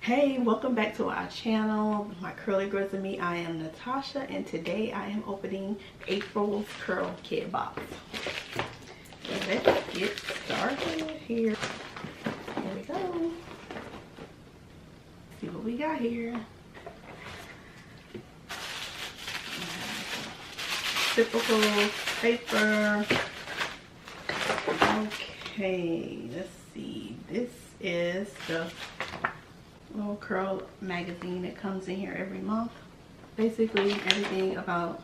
Hey, welcome back to our channel, My Curly Girls and Me. I am NaTasha, and today I am opening April's CurlKit Box. So let's get started here. Here we go. See what we got here. Typical paper. Okay, let's see. This is the little curl magazine that comes in here every month. Basically everything about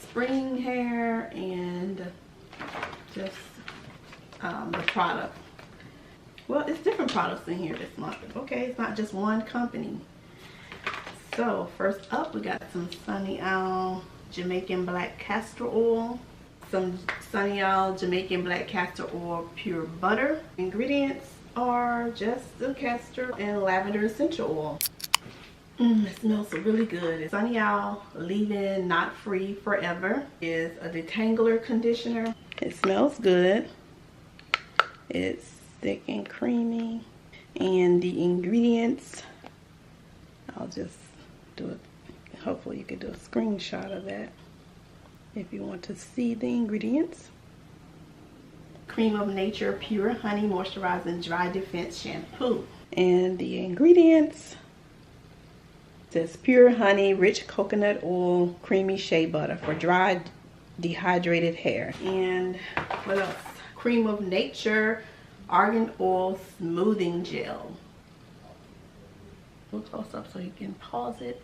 spring hair and just the product. Well, it's different products in here this month. Okay, it's not just one company. So first up, we got some Sunny Owl Jamaican Black Castor Oil, some Sunny Owl Jamaican Black Castor Oil Pure Butter. Ingredients are just the castor and lavender essential oil. It smells really good. Sunny Owl Leave-In Knot Free Forever is a detangler conditioner. It smells good. It's thick and creamy. And the ingredients, I'll just do it. Hopefully you can do a screenshot of that if you want to see the ingredients. Cream of Nature Pure Honey Moisturizing Dry Defense Shampoo. And the ingredients says pure honey, rich coconut oil, creamy shea butter for dry, dehydrated hair. And what else? Cream of Nature Argan Oil Smoothing Gel. We'll close up so you can pause it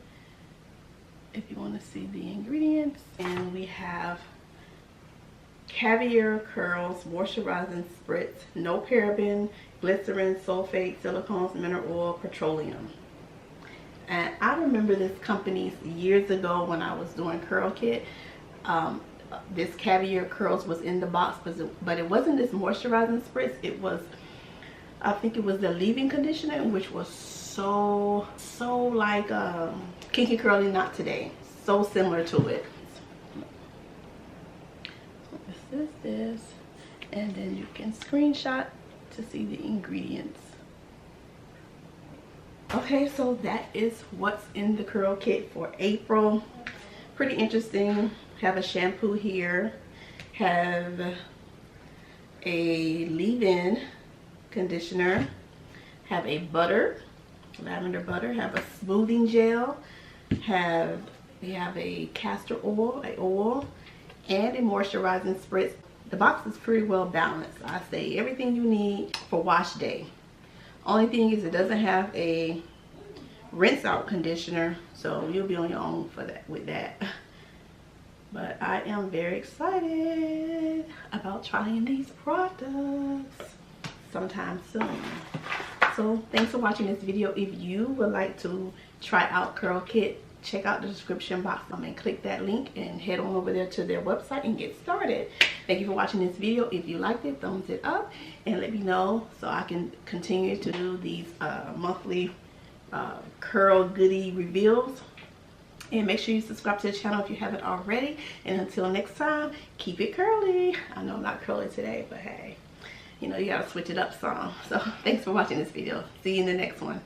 if you want to see the ingredients. And we have Caviar Curls Moisturizing Spritz, no paraben, glycerin, sulfate, silicones, mineral oil, petroleum. And I remember this company years ago when I was doing CurlKit. This Caviar Curls was in the box, but it wasn't this moisturizing spritz. It was, I think it was the leave-in conditioner, which was so like Kinky Curly Not Today. So similar to it. This is this, and then you can screenshot to see the ingredients. Okay, so that is what's in the curl kit for April. Pretty interesting. Have a shampoo here, have a leave-in conditioner, have a butter, lavender butter, have a smoothing gel, we have a castor oil, and a moisturizing spritz. The box is pretty well balanced. I say everything you need for wash day. Only thing is it doesn't have a rinse out conditioner, so you'll be on your own for that with that. But I am very excited about trying these products sometime soon. So thanks for watching this video. If you would like to try out CurlKit, check out the description box and click that link and head on over there to their website and get started. Thank you for watching this video. If you liked it, thumbs it up and let me know so I can continue to do these monthly curl goodie reveals. And make sure you subscribe to the channel if you haven't already. And until next time, keep it curly. I know I'm not curly today, but hey, you know, you gotta switch it up some. So thanks for watching this video. See you in the next one.